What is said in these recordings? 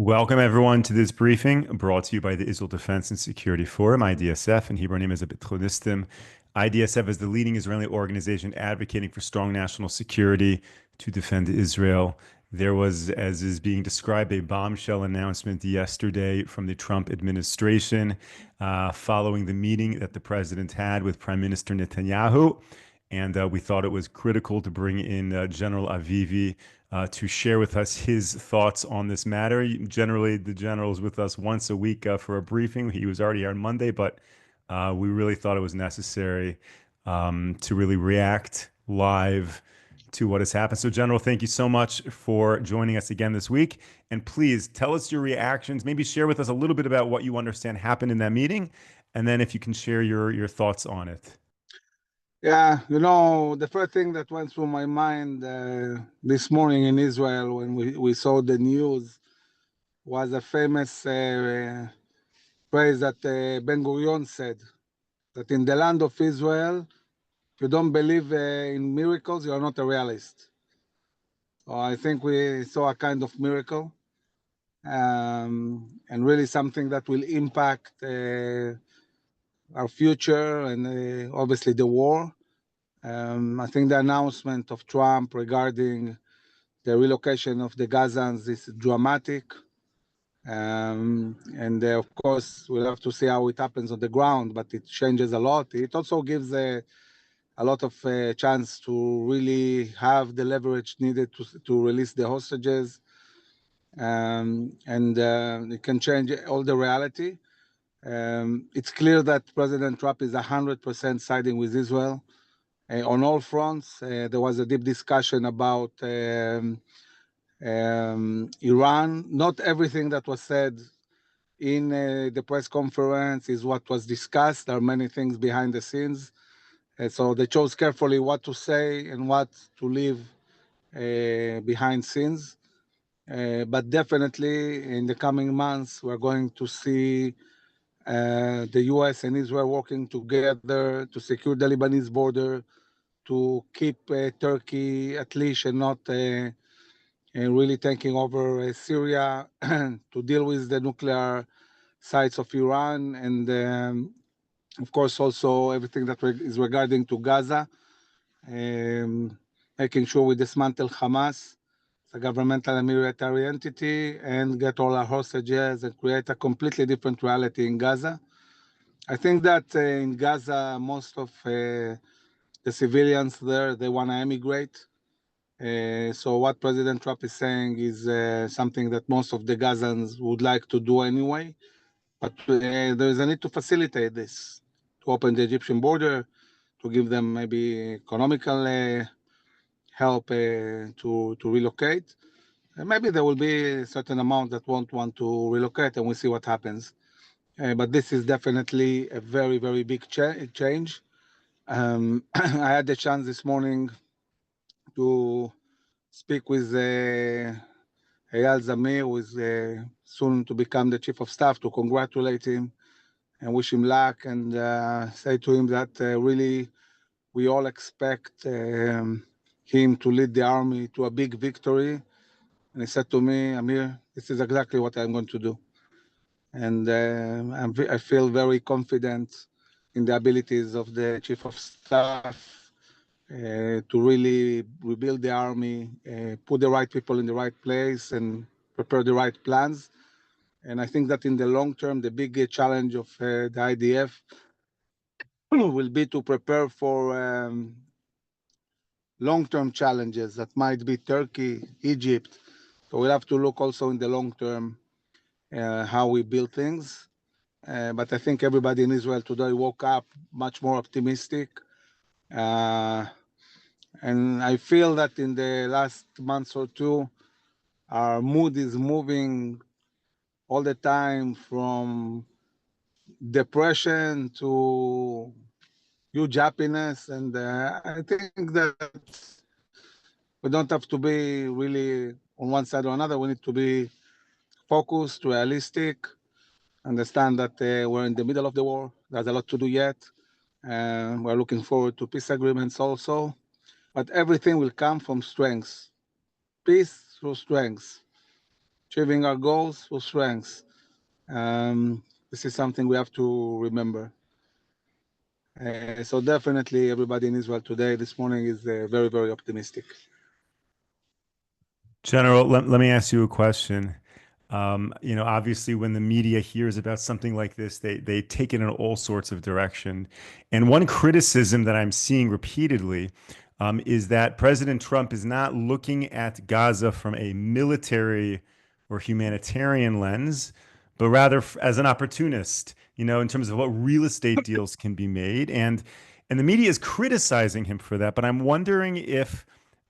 Welcome, everyone, to this briefing brought to you by the Israel Defense and Security Forum, IDSF, and Hebrew name is opportunism. IDSF is the leading Israeli organization advocating for strong national security to defend Israel. There was, as is being described, a bombshell announcement yesterday from the Trump administration following the meeting that the president had with Prime Minister Netanyahu. And we thought it was critical to bring in General Avivi to share with us his thoughts on this matter. Generally, the general is with us once a week for a briefing. He was already here on Monday, but we really thought it was necessary to really react live to what has happened. So, General, thank you so much for joining us again this week. And please tell us your reactions. Maybe share with us a little bit about what you understand happened in that meeting, and then if you can share your thoughts on it. Yeah, the first thing that went through my mind this morning in Israel when we saw the news was a famous phrase that Ben-Gurion said, that in the land of Israel, if you don't believe in miracles, you are not a realist. So I think we saw a kind of miracle and really something that will impact our future and obviously the war. I think the announcement of Trump regarding the relocation of the Gazans is dramatic. Of course, we'll have to see how it happens on the ground, but it changes a lot. It also gives a lot of chance to really have the leverage needed to release the hostages. It can change all the reality. It's clear that President Trump is 100% siding with Israel. On all fronts, there was a deep discussion about Iran. Not everything that was said in the press conference is what was discussed. There are many things behind the scenes. So they chose carefully what to say and what to leave behind scenes. But definitely in the coming months, we're going to see the US and Israel working together to secure the Lebanese border, to keep Turkey at leash and not really taking over Syria, to deal with the nuclear sites of Iran, and of course also everything that is regarding to Gaza, making sure we dismantle Hamas, the governmental and military entity, and get all our hostages and create a completely different reality in Gaza. I think that in Gaza, most of the civilians there, they want to emigrate. So what President Trump is saying is something that most of the Gazans would like to do anyway. But there is a need to facilitate this, to open the Egyptian border, to give them maybe economical help to relocate. And maybe there will be a certain amount that won't want to relocate, and we'll see what happens. But this is definitely a very, very big change. I had the chance this morning to speak with Eyal Zamir, who is soon to become the chief of staff, to congratulate him and wish him luck, and say to him that really we all expect him to lead the army to a big victory. And he said to me, Amir, this is exactly what I'm going to do. And I feel very confident in the abilities of the chief of staff to really rebuild the army, put the right people in the right place, and prepare the right plans. And I think that in the long term, the big challenge of the IDF will be to prepare for long-term challenges that might be Turkey, Egypt. So we'll have to look also in the long term how we build things. But I think everybody in Israel today woke up much more optimistic. And I feel that in the last month or two, our mood is moving all the time from depression to huge happiness. And I think that we don't have to be really on one side or another. We need to be focused, realistic, understand that we're in the middle of the war. There's a lot to do yet. We're looking forward to peace agreements also. But everything will come from strengths. Peace through strengths. achieving our goals with strengths. This is something we have to remember. So definitely everybody in Israel today, this morning, is very, very optimistic. General, let me ask you a question. Obviously, when the media hears about something like this, they take it in all sorts of direction. And one criticism that I'm seeing repeatedly is that President Trump is not looking at Gaza from a military or humanitarian lens, but rather as an opportunist, in terms of what real estate deals can be made. And the media is criticizing him for that. But I'm wondering if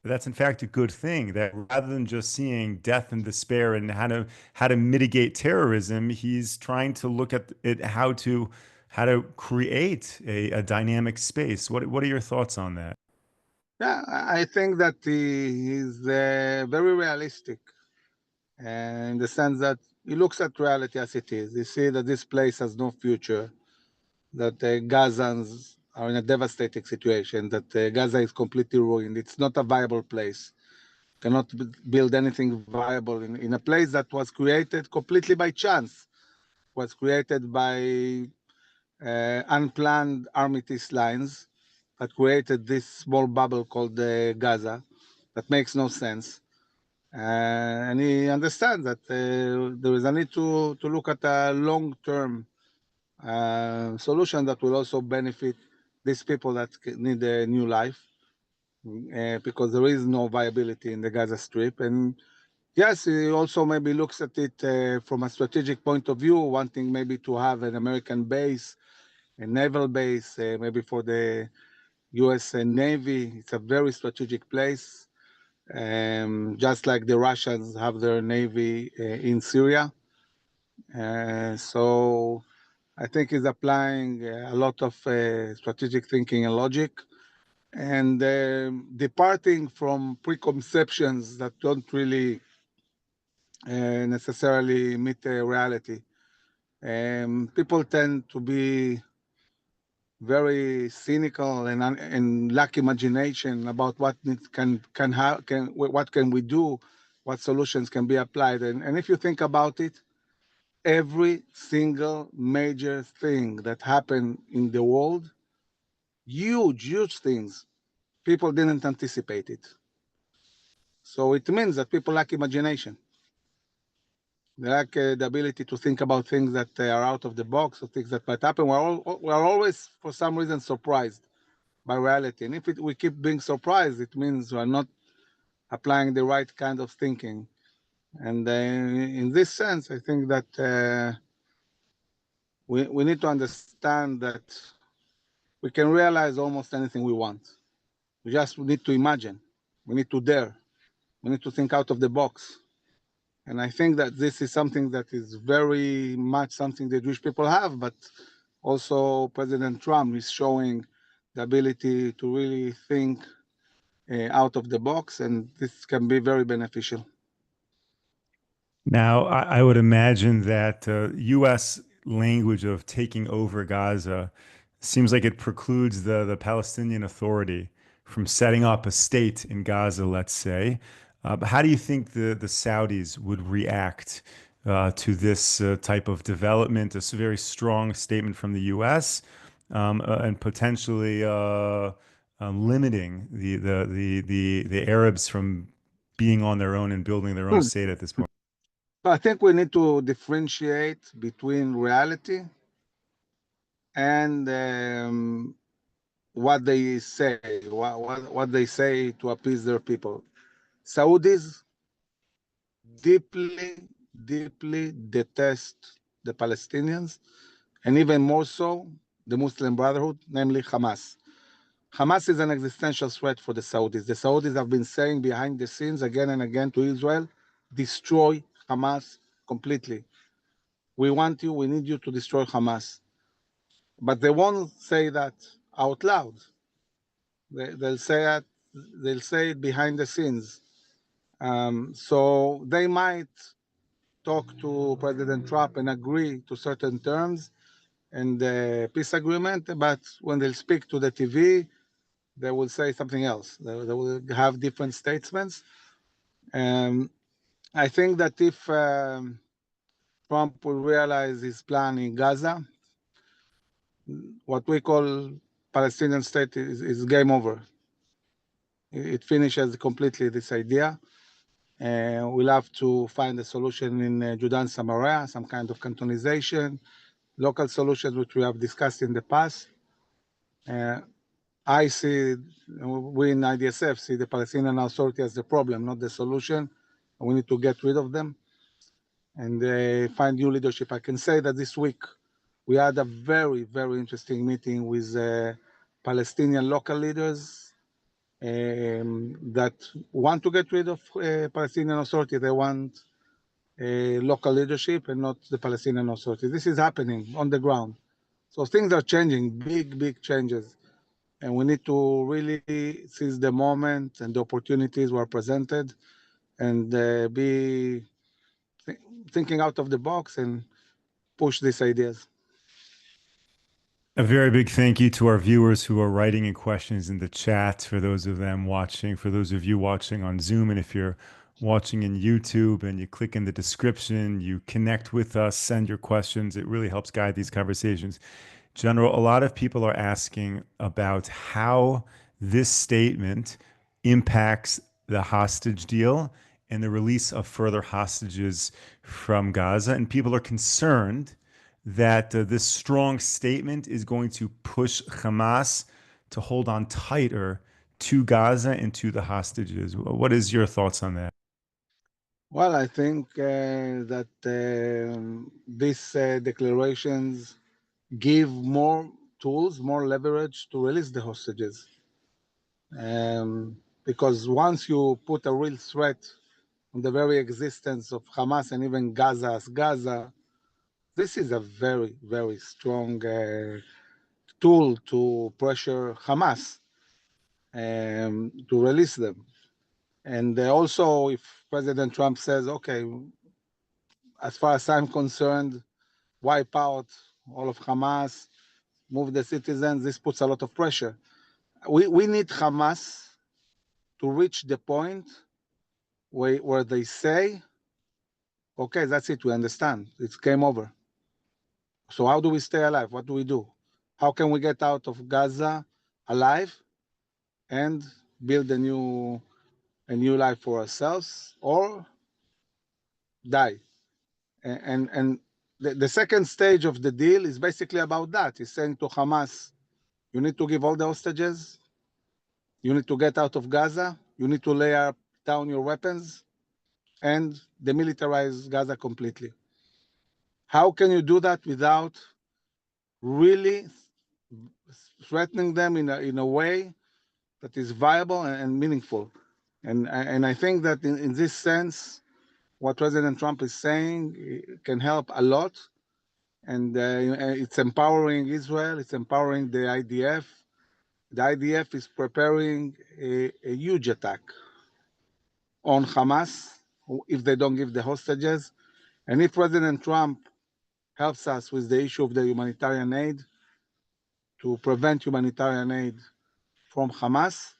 that's in fact a good thing, that rather than just seeing death and despair and how to mitigate terrorism, he's trying to look at it, how to create a dynamic space. What are your thoughts on that? Yeah, I think that he's very realistic, in the sense that he looks at reality as it is. He sees that this place has no future, that Gazans are in a devastating situation, that Gaza is completely ruined. It's not a viable place. Cannot build anything viable in a place that was created completely by chance, was created by unplanned armistice lines that created this small bubble called Gaza that makes no sense. And he understands that there is a need to look at a long-term solution that will also benefit these people that need a new life, because there is no viability in the Gaza Strip. And yes, he also maybe looks at it from a strategic point of view, wanting maybe to have an American base, a naval base, maybe for the US Navy. It's a very strategic place, just like the Russians have their navy in Syria. So I think he's applying a lot of strategic thinking and logic, and departing from preconceptions that don't really necessarily meet the reality. People tend to be very cynical and lack imagination about what what can we do, what solutions can be applied. And if you think about it, every single major thing that happened in the world, huge things, people didn't anticipate it. So it means that people lack imagination. They lack the ability to think about things that are out of the box, or things that might happen. We're always, for some reason, surprised by reality. And if we keep being surprised, it means we're not applying the right kind of thinking. And in this sense, I think that we need to understand that we can realize almost anything we want. We just need to imagine. We need to dare. We need to think out of the box. And I think that this is something that is very much something the Jewish people have, but also President Trump is showing the ability to really think out of the box, and this can be very beneficial. Now, I would imagine that U.S. language of taking over Gaza seems like it precludes the Palestinian Authority from setting up a state in Gaza, let's say. But how do you think the Saudis would react to this type of development, a very strong statement from the U.S., and potentially limiting the Arabs from being on their own and building their own state at this point? So I think we need to differentiate between reality and what they say, what they say to appease their people. Saudis deeply detest the Palestinians, and even more so, the Muslim Brotherhood, namely Hamas. Hamas is an existential threat for the Saudis. The Saudis have been saying behind the scenes again and again to Israel, destroy Hamas completely. We want you, we need you to destroy Hamas. But they won't say that out loud. They'll say it behind the scenes. So they might talk to President Trump and agree to certain terms and the peace agreement, but when they'll speak to the TV, they will say something else. They will have different statements. I think that if Trump will realize his plan in Gaza, what we call Palestinian state is game over. It finishes completely this idea. We'll have to find a solution in Judean Samaria, some kind of cantonization, local solutions which we have discussed in the past. I see, we in IDSF see the Palestinian Authority as the problem, not the solution. We need to get rid of them and find new leadership. I can say that this week we had a very, very interesting meeting with Palestinian local leaders that want to get rid of Palestinian Authority. They want local leadership and not the Palestinian Authority. This is happening on the ground. So things are changing, big, big changes. And we need to really seize the moment and the opportunities were presented and be thinking out of the box and push these ideas. A very big thank you to our viewers who are writing in questions in the chat, for those of them watching, for those of you watching on Zoom, and if you're watching in YouTube and you click in the description, you connect with us, send your questions. It really helps guide these conversations. General, a lot of people are asking about how this statement impacts the hostage deal and the release of further hostages from Gaza. And people are concerned that this strong statement is going to push Hamas to hold on tighter to Gaza and to the hostages. What is your thoughts on that? Well, I think that these declarations give more tools, more leverage to release the hostages. Because once you put a real threat on the very existence of Hamas and even Gaza as Gaza, this is a very, very strong tool to pressure Hamas to release them. And also, if President Trump says, okay, as far as I'm concerned, wipe out all of Hamas, move the citizens, this puts a lot of pressure. We need Hamas to reach the point where they say, okay, that's it, we understand, it's game over. So how do we stay alive? What do we do? How can we get out of Gaza alive and build a new life for ourselves or die? And the second stage of the deal is basically about that. It's saying to Hamas, you need to give all the hostages, you need to get out of Gaza, you need to lay down your weapons and demilitarize Gaza completely. How can you do that without really threatening them in a way that is viable and meaningful? And I think that in this sense, what President Trump is saying can help a lot. And it's empowering Israel, it's empowering the IDF. The IDF is preparing a huge attack on Hamas if they don't give the hostages. And if President Trump helps us with the issue of the humanitarian aid, to prevent humanitarian aid from Hamas,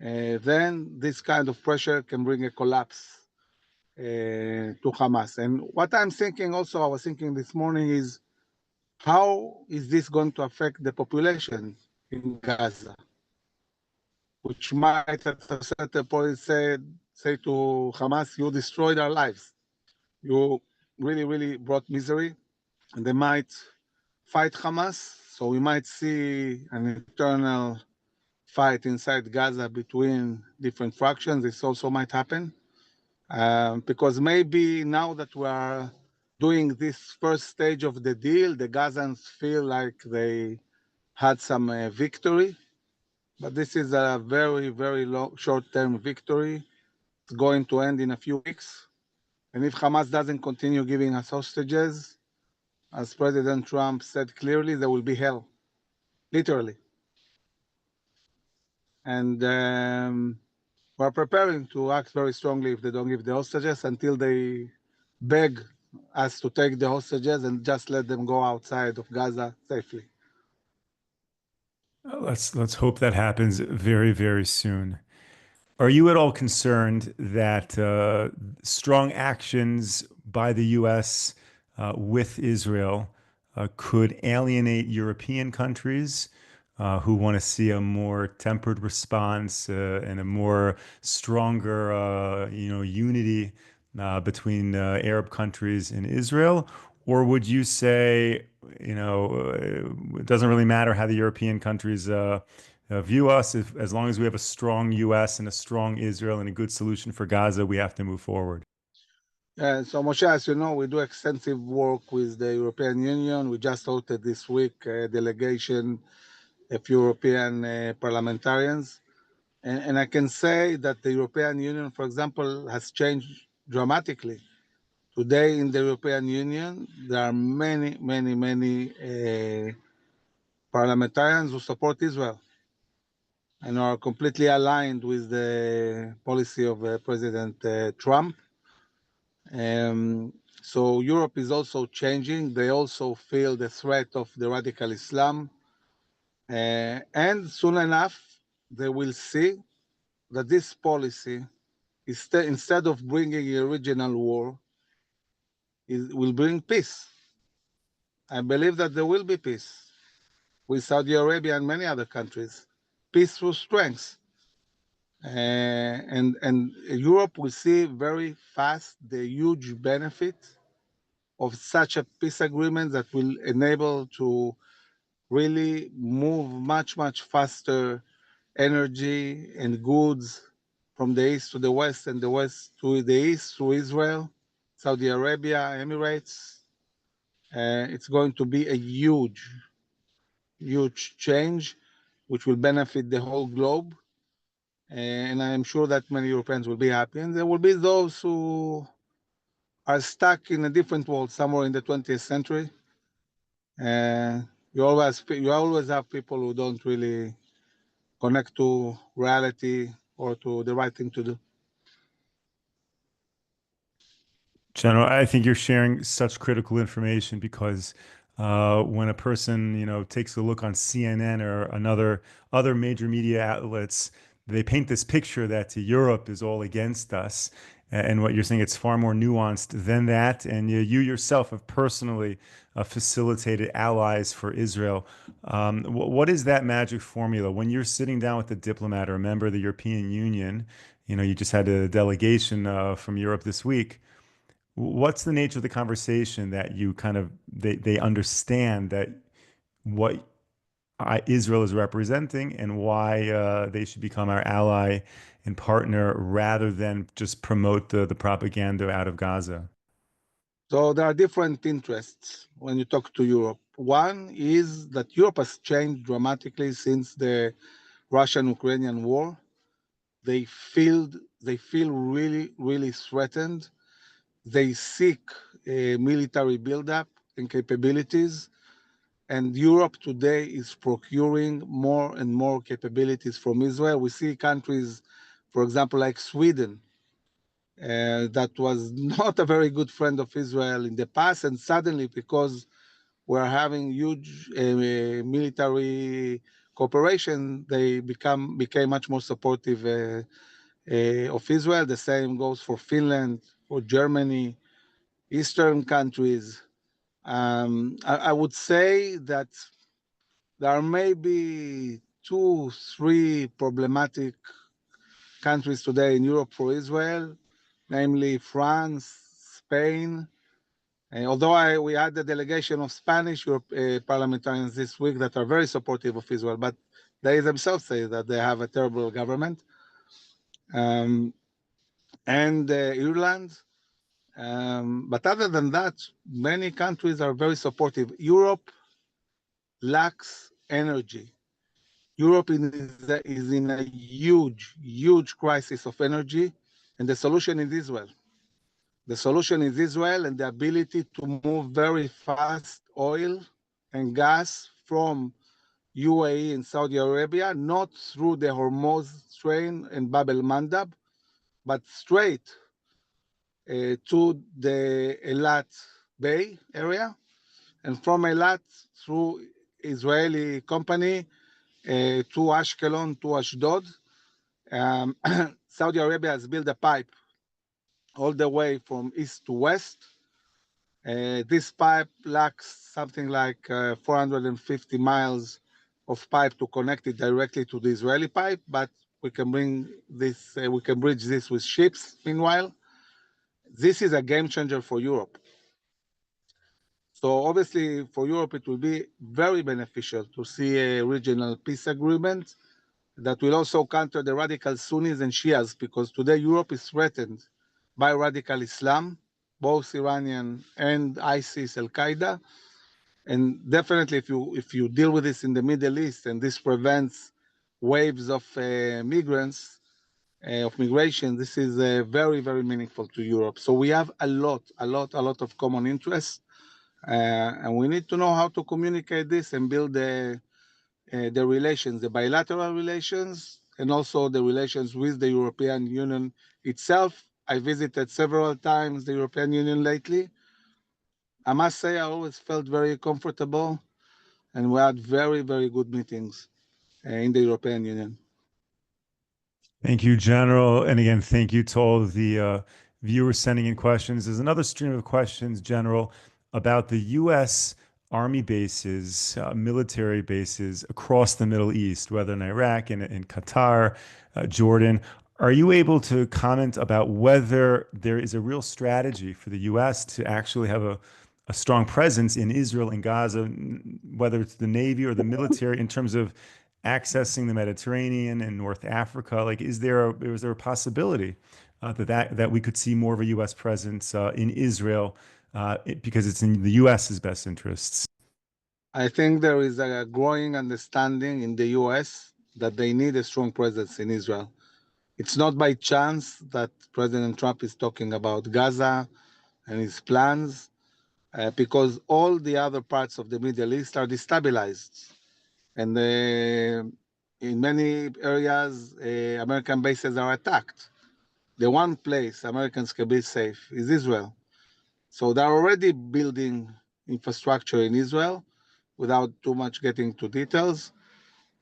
then this kind of pressure can bring a collapse to Hamas. And what I'm thinking also, I was thinking this morning is, how is this going to affect the population in Gaza? Which might at a certain point say to Hamas, you destroyed our lives. You really, really brought misery. And they might fight Hamas. So we might see an eternal fight inside Gaza between different fractions. This also might happen. Because maybe now that we are doing this first stage of the deal, the Gazans feel like they had some victory. But this is a very, very short-term victory. It's going to end in a few weeks. And if Hamas doesn't continue giving us hostages, as President Trump said clearly, there will be hell, literally. And we're preparing to act very strongly if they don't give the hostages until they beg us to take the hostages and just let them go outside of Gaza safely. Let's hope that happens very, very soon. Are you at all concerned that strong actions by the U.S. With Israel could alienate European countries who want to see a more tempered response and a more stronger, unity between Arab countries and Israel? Or would you say, it doesn't really matter how the European countries view us, as long as we have a strong U.S. and a strong Israel and a good solution for Gaza, we have to move forward? So Moshe, as you know, we do extensive work with the European Union. We just hosted this week a delegation of European parliamentarians. And I can say that the European Union, for example, has changed dramatically. Today in the European Union, there are many parliamentarians who support Israel and are completely aligned with the policy of President Trump. So Europe is also changing. They also feel the threat of the radical Islam. And soon enough, they will see that this policy, instead of bringing a regional war, will bring peace. I believe that there will be peace with Saudi Arabia and many other countries, peace through strength. And Europe will see very fast the huge benefit of such a peace agreement that will enable to really move much faster energy and goods from the east to the west and the west to the east through Israel, Saudi Arabia, Emirates. It's going to be a huge change which will benefit the whole globe. And I am sure that many Europeans will be happy. And there will be those who are stuck in a different world somewhere in the 20th century. You always have people who don't really connect to reality or to the right thing to do. General, I think you're sharing such critical information because when a person, takes a look on CNN or other major media outlets, they paint this picture that Europe is all against us. And what you're saying, it's far more nuanced than that. And you yourself have personally facilitated allies for Israel. What is that magic formula? When you're sitting down with a diplomat or a member of the European Union, you just had a delegation from Europe this week. What's the nature of the conversation that you they understand that what Israel is representing and why they should become our ally and partner rather than just promote the propaganda out of Gaza? So there are different interests when you talk to Europe. One is that Europe has changed dramatically since the Russian-Ukrainian war. They feel really threatened. They seek a military buildup and capabilities. And Europe today is procuring more and more capabilities from Israel. We see countries, for example, like Sweden, that was not a very good friend of Israel in the past. And suddenly, because we're having huge military cooperation, they became much more supportive of Israel. The same goes for Finland, for Germany, Eastern countries. I would say that there are maybe 2, 3 problematic countries today in Europe for Israel, namely France, Spain. Although we had the delegation of Spanish parliamentarians this week that are very supportive of Israel, but they themselves say that they have a terrible government. And Ireland. But other than that, many countries are very supportive. Europe lacks energy. Europe is in a huge crisis of energy, and the solution is Israel. The solution is Israel and the ability to move very fast oil and gas from UAE and Saudi Arabia, not through the Hormuz Strait and Bab el-Mandab, but straight to the Eilat Bay area, and from Eilat through Israeli company to Ashkelon, to Ashdod. Saudi Arabia has built a pipe all the way from east to west. This pipe lacks something like 450 miles of pipe to connect it directly to the Israeli pipe, but we can bring this, we can bridge this with ships. Meanwhile, this is a game changer for Europe. So obviously for Europe, it will be very beneficial to see a regional peace agreement that will also counter the radical Sunnis and Shias, because today Europe is threatened by radical Islam, both Iranian and ISIS, Al-Qaeda. And definitely if you deal with this in the Middle East and this prevents waves of migrants, of migration, this is very, very meaningful to Europe. So we have a lot of common interests. And we need to know how to communicate this and build the relations, the bilateral relations, and also the relations with the European Union itself. I visited several times the European Union lately. I must say I always felt very comfortable, and we had very, very good meetings in the European Union. Thank you, General. And again, thank you to all of the viewers sending in questions. There's another stream of questions, General, about the U.S. Army bases, military bases across the Middle East, whether in Iraq, in Qatar, Jordan. Are you able to comment about whether there is a real strategy for the U.S. to actually have a strong presence in Israel and Gaza, whether it's the Navy or the military, in terms of accessing the Mediterranean and North Africa? Like, is there a possibility that we could see more of a U.S. presence in Israel because it's in the U.S.'s best interests? I think there is a growing understanding in the US that they need a strong presence in Israel. It's not by chance that President Trump is talking about Gaza and his plans, because all the other parts of the Middle East are destabilized. And in many areas, American bases are attacked. The one place Americans can be safe is Israel. So they're already building infrastructure in Israel without too much getting to details,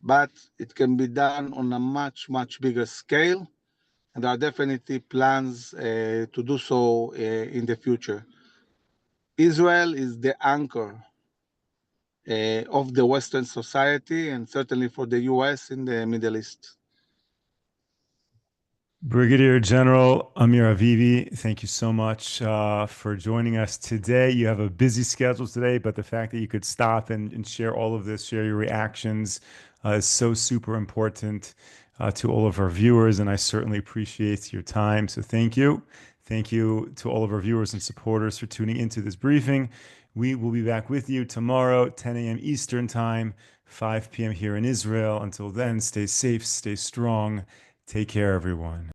but it can be done on a much, much bigger scale. And there are definitely plans to do so in the future. Israel is the anchor of the Western society, and certainly for the US in the Middle East. Brigadier General Amir Avivi, thank you so much for joining us today. You have a busy schedule today, but the fact that you could stop and share all of this, share your reactions, is so super important to all of our viewers, and I certainly appreciate your time. So thank you. Thank you to all of our viewers and supporters for tuning into this briefing. We will be back with you tomorrow, 10 a.m. Eastern Time, 5 p.m. here in Israel. Until then, stay safe, stay strong. Take care, everyone.